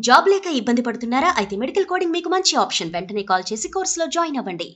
Job లేక ఇబ్బంది పడుతున్నారా? అయితే మెడికల్ కోడింగ్ మీకు మంచి ఆప్షన్. వెంటనే కాల్ చేసి కోర్సులో జాయిన్ అవ్వండి.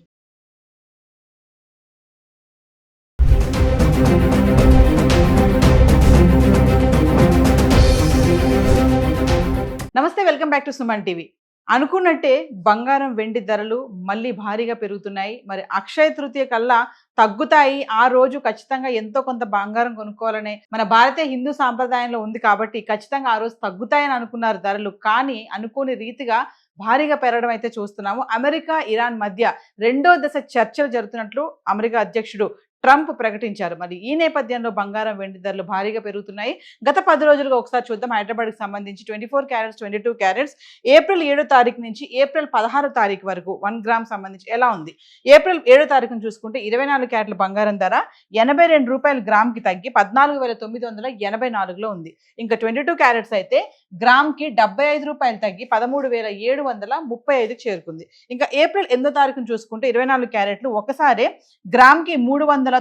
నమస్తే, welcome back to Suman TV. అనుకున్నట్టే బంగారం వెండి ధరలు మళ్ళీ భారీగా పెరుగుతున్నాయి. మరి అక్షయ తృతీయ కల్లా తగ్గుతాయి. ఆ రోజు ఖచ్చితంగా ఎంతో కొంత బంగారం కొనుక్కోవాలనే మన భారతీయ హిందూ సాంప్రదాయంలో ఉంది కాబట్టి ఖచ్చితంగా ఆ రోజు తగ్గుతాయని అనుకున్నారు ధరలు. కానీ అనుకోని రీతిగా భారీగా పెరగడం అయితే చూస్తున్నాము. అమెరికా ఇరాన్ మధ్య రెండో దశ చర్చలు జరుగుతున్నట్లు అమెరికా అధ్యక్షుడు ట్రంప్ ప్రకటించారు. మరి ఈ నేపథ్యంలో బంగారం వెండి ధరలు భారీగా పెరుగుతున్నాయి. గత 10 రోజులుగా ఒకసారి చూద్దాం. హైదరాబాద్కి సంబంధించి 24 క్యారెట్స్, 22 క్యారెట్స్ ఏప్రిల్ 7 తారీఖు నుంచి ఏప్రిల్ 16 తారీఖు వరకు 1 గ్రామ్ సంబంధించి ఎలా ఉంది? ఏప్రిల్ 7 తారీఖును చూసుకుంటే 24 క్యారెట్ల బంగారం ధర 82 రూపాయలు గ్రామ్కి తగ్గి 14,984లో ఉంది. ఇంకా 22 క్యారెట్స్ అయితే గ్రామ్కి 75 రూపాయలు తగ్గి 13,735కి చేరుకుంది. ఇంకా ఏప్రిల్ 8 తారీఖును చూసుకుంటే 24 క్యారెట్లు ఒకసారి గ్రామ్కి 398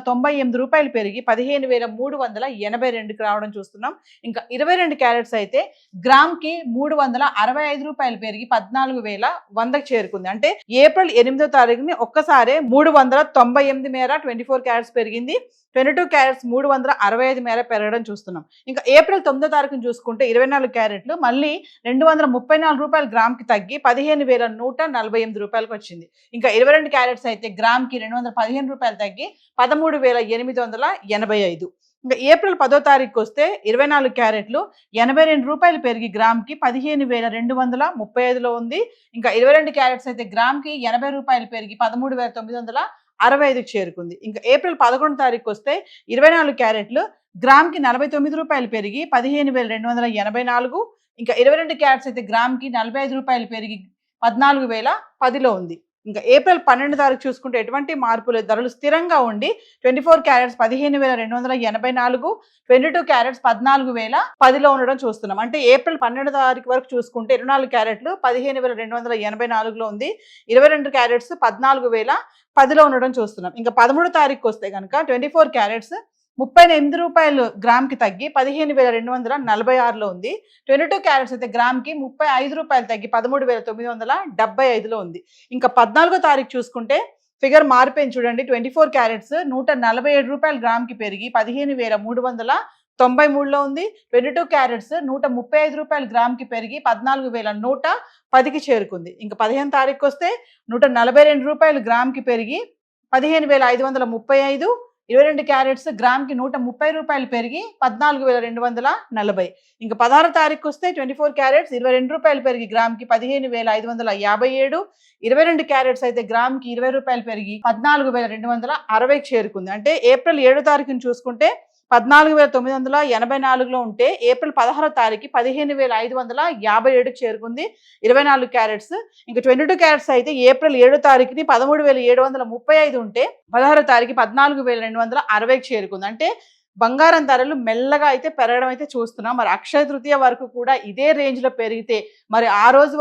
రూపాయలు పెరిగి 15,382కి రావడం చూస్తున్నాం. ఇంకా 22 క్యారెట్స్ అయితే గ్రామ్కి 365 రూపాయలు పెరిగి 14,100కి చేరుకుంది. అంటే ఏప్రిల్ 8వ తారీఖుని ఒక్కసారి 398 మేర 24 క్యారెట్స్ పెరిగింది. 22 క్యారెట్స్ 365 మేర పెరగడం చూస్తున్నాం. ఇంకా ఏప్రిల్ 9వ తారీఖును చూసుకుంటే 24 క్యారెట్లు మళ్ళీ 234 రూపాయలు గ్రామ్కి తగ్గి 15,148 రూపాయలకు వచ్చింది. ఇంకా 22 క్యారెట్స్ అయితే గ్రామ్కి 215 రూపాయలు తగ్గి 13,885. ఇంకా ఏప్రిల్ 10వ తారీఖుకి వస్తే 24 క్యారెట్లు 82 రూపాయలు పెరిగి గ్రామ్కి 15,235లో ఉంది. ఇంకా 22 క్యారెట్స్ అయితే గ్రామ్కి 80 రూపాయలు పెరిగి 13,965కి చేరుకుంది. ఇంకా ఏప్రిల్ 11 తారీఖు వస్తే 24 క్యారెట్లు గ్రామ్కి 49 రూపాయలు పెరిగి 15,284. ఇంకా 22 క్యారెట్స్ అయితే గ్రామ్కి 45 రూపాయలు పెరిగి 14,010లో ఉంది. ఇంకా ఏప్రిల్ 12 తారీఖు చూసుకుంటే ఎటువంటి మార్పులు, ధరలు స్థిరంగా ఉండి 24 క్యారెట్స్ 15,284, 22 క్యారెట్స్ 14,010లో ఉండడం చూస్తున్నాం. అంటే ఏప్రిల్ 12 తారీఖు వరకు చూసుకుంటే 24 క్యారెట్లు 15,284లో ఉంది. 22 క్యారెట్స్ 14,010లో ఉండడం చూస్తున్నాం. ఇంకా 13 తారీఖు వస్తే కనుక 24 క్యారెట్స్ 38 రూపాయలు గ్రామ్కి తగ్గి 15,246లో ఉంది. 22 క్యారెట్స్ అయితే గ్రామ్కి 35 రూపాయలు తగ్గి 13,975లో ఉంది. ఇంకా 14వ తారీఖు చూసుకుంటే ఫిగర్ మారిపోయింది చూడండి. 24 క్యారెట్స్ 147 రూపాయలు గ్రామ్కి పెరిగి 15,393లో ఉంది. 22 క్యారెట్స్ 135 రూపాయలు గ్రామ్కి పెరిగి 14,110కి చేరుకుంది. ఇంకా 15 తారీఖు వస్తే 142 రూపాయలు గ్రామ్కి పెరిగి 15,535. 22 క్యారెట్స్ గ్రామ్కి 130 రూపాయలు పెరిగి 14,240. ఇంకా 16 తారీఖు వస్తే 24 క్యారెట్స్ 22 రూపాయలు పెరిగి గ్రామ్కి 15,557. 22 క్యారెట్స్ అయితే గ్రామ్కి 20 రూపాయలు పెరిగి 14,260కి చేరుకుంది. అంటే ఏప్రిల్ 7 తారీఖుని చూసుకుంటే 14,984లో ఉంటే ఏప్రిల్ 16వ తారీఖు 15,557కి చేరుకుంది 24 క్యారెట్స్. ఇంకా 22 క్యారెట్స్ అయితే ఏప్రిల్ 7 తారీఖుని 13,735 ఉంటే 16వ తారీఖు 14,260కి చేరుకుంది. అంటే బంగారం ధరలు మెల్లగా అయితే పెరగడం అయితే చూస్తున్నాం. మరి అక్షయ తృతీయ వరకు కూడా ఇదే రేంజ్లో పెరిగితే మరి ఆ రోజు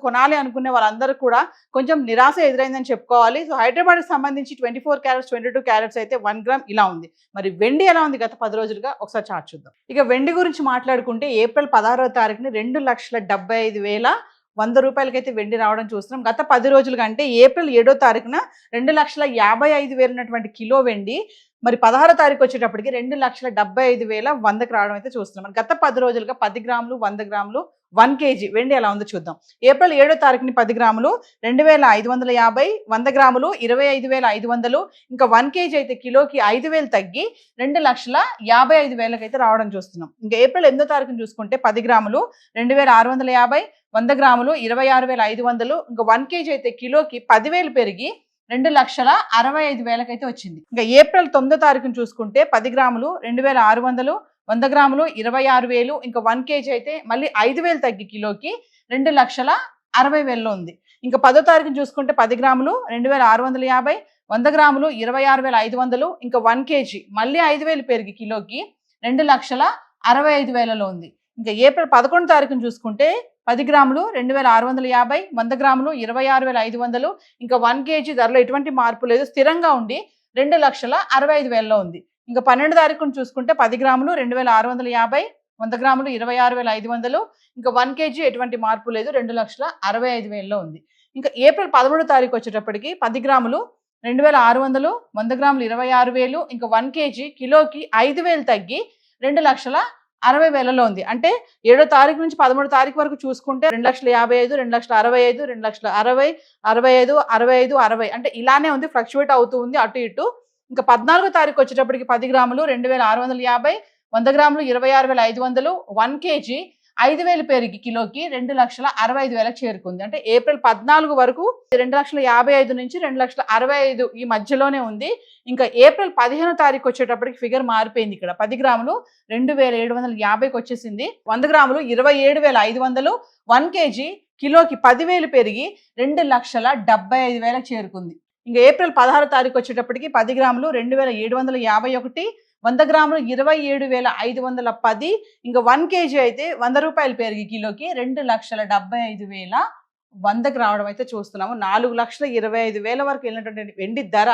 కొనాలి అనుకునే వాళ్ళందరూ కూడా కొంచెం నిరాశ ఎదురైందని చెప్పుకోవాలి. సో హైదరాబాద్కి సంబంధించి 24 క్యారెట్స్, 22 క్యారెట్స్ అయితే 1 గ్రామ్ ఇలా ఉంది. మరి వెండి ఎలా ఉంది గత 10 రోజులుగా ఒకసారి చార్ట్ చూద్దాం. ఇక వెండి గురించి మాట్లాడుకుంటే ఏప్రిల్ 16వ తారీఖుని 2,75,100 రూపాయలకైతే వెండి రావడం చూస్తున్నాం. గత 10 రోజులుగా అంటే ఏప్రిల్ 7వ తారీఖున 2,55,000 ఉన్నటువంటి కిలో వెండి మరి 16వ తారీఖు వచ్చేటప్పటికి 2,75,100కి రావడం అయితే చూస్తున్నాం. గత 10 రోజులుగా 10 గ్రాములు, 100 గ్రాములు, 1 కేజీ వెండి ఎలా ఉందో చూద్దాం. ఏప్రిల్ 7వ తారీఖుని 10 గ్రాములు 2,550, 100 గ్రాములు 25,500. ఇంకా 1 కేజీ అయితే కిలోకి 5,000 తగ్గి 2,55,000కి అయితే రావడం చూస్తున్నాం. ఇంకా ఏప్రిల్ 8వ తారీఖుని చూసుకుంటే 10 గ్రాములు 2,650, 100 గ్రాములు 26,500. ఇంకా 1 కేజీ అయితే కిలోకి 10,000 పెరిగి 2,65,000కి అయితే వచ్చింది. ఇంకా ఏప్రిల్ 9వ తారీఖుని చూసుకుంటే 10 గ్రాములు 2,600, 100 గ్రాములు 26,000. ఇంకా 1 కేజీ అయితే మళ్ళీ 5,000 తగ్గి కిలోకి 2,60,000లో ఉంది. ఇంకా 10వ తారీఖుని చూసుకుంటే 10 గ్రాములు 2,650, 100 గ్రాములు 26,500. ఇంకా 1 కేజీ మళ్ళీ 5,000 పెరిగి కిలోకి 2,65,000లో ఉంది. ఇంకా ఏప్రిల్ 11వ తారీఖుని చూసుకుంటే 10 గ్రాములు 2,650, 100 గ్రాములు 26,500. ఇంకా 1 కేజీ ధరలో ఎటువంటి మార్పు లేదు, స్థిరంగా ఉండి 2,65,000లో ఉంది. ఇంకా 12 తారీఖును చూసుకుంటే 10 గ్రాములు 2,650, 100 గ్రాములు 26,500. ఇంకా 1 కేజీ ఎటువంటి మార్పు లేదు, 2,65,000లో ఉంది. ఇంకా ఏప్రిల్ 13వ తారీఖు వచ్చేటప్పటికి 10 గ్రాములు 2,600, 100 గ్రాములు 26,000, ఇంకా 1 కేజీ కిలోకి 5,000 తగ్గి 2,60,000లో ఉంది. అంటే 7వ తారీఖు నుంచి 13వ తారీఖు వరకు చూసుకుంటే 2,55,000, 2,65,000, 2,60,000, 65, 65, 60 అంటే ఇలానే ఉంది, ఫ్లక్చువేట్ అవుతూ ఉంది అటు ఇటు. ఇంకా 14వ తారీఖు వచ్చేటప్పటికి 10 గ్రాములు 2,650, 100 గ్రాములు 26,500, 1 కేజీ 5,000 పెరిగి కిలోకి 2,65,000 చేరుకుంది. అంటే ఏప్రిల్ 14 వరకు 2,55,000 నుంచి 2,65,000 ఈ మధ్యలోనే ఉంది. ఇంకా ఏప్రిల్ 15వ తారీఖు వచ్చేటప్పటికి ఫిగర్ మారిపోయింది. ఇక్కడ 10 గ్రాములు 2,750కి వచ్చేసింది. 100 గ్రాములు 27,500, 1 కేజీ కిలోకి 10,000 పెరిగి 2,75,000 చేరుకుంది. ఇంకా ఏప్రిల్ 16వ తారీఖు వచ్చేటప్పటికి 10 గ్రాములు 2,751, 100 గ్రాములు 27,510, ఇంకా 1 కేజీ అయితే 100 రూపాయలు పెరిగి కిలోకి 2,75,100కి రావడం అయితే చూస్తున్నాము. 4,25,000 వరకు వెళ్ళినటువంటి వెండి ధర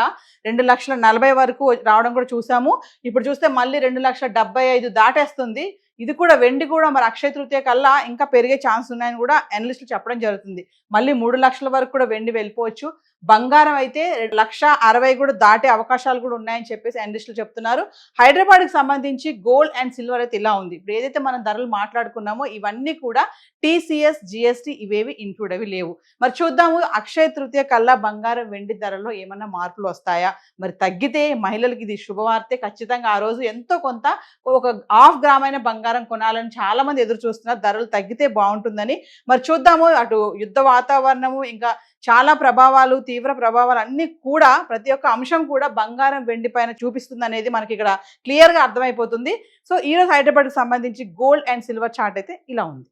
2,40,000 వరకు రావడం కూడా చూసాము. ఇప్పుడు చూస్తే మళ్ళీ 2,75,000 దాటేస్తుంది. ఇది కూడా వెండి కూడా మరి అక్షయ తృతీయ కల్లా ఇంకా పెరిగే ఛాన్స్ ఉన్నాయని కూడా అనలిస్టులు చెప్పడం జరుగుతుంది. మళ్ళీ 3 లక్షల వరకు కూడా వెండి వెళ్ళిపోవచ్చు. బంగారం అయితే 1,60,000 కూడా దాటే అవకాశాలు కూడా ఉన్నాయని చెప్పేసి అనలిస్టులు చెప్తున్నారు. హైదరాబాద్కి సంబంధించి గోల్డ్ అండ్ సిల్వర్ అయితే ఇలా ఉంది. ఇప్పుడు ఏదైతే మనం ధరలు మాట్లాడుకున్నామో ఇవన్నీ కూడా TCS, GST ఇవేవి ఇంక్లూడ్ అవి లేవు. మరి చూద్దాము అక్షయ తృతీయ కల్లా బంగారం వెండి ధరల్లో ఏమన్నా మార్పులు వస్తాయా? మరి తగ్గితే మహిళలకి ఇది శుభవార్తే. ఖచ్చితంగా ఆ రోజు ఎంతో కొంత ఒక 1/2 గ్రామైన బంగారం కొనాలని చాలా మంది ఎదురు చూస్తున్నారు. ధరలు తగ్గితే బాగుంటుందని. మరి చూద్దాము. అటు యుద్ధ వాతావరణము, ఇంకా చాలా ప్రభావాలు, తీవ్ర ప్రభావాలు అన్ని కూడా ప్రతి ఒక్క అంశం కూడా బంగారం వెండి పైన చూపిస్తుంది అనేది మనకి ఇక్కడ క్లియర్ గా అర్థమైపోతుంది. సో ఈ రోజు హైదరాబాద్కి సంబంధించి గోల్డ్ అండ్ సిల్వర్ చార్ట్ అయితే ఇలా ఉంది.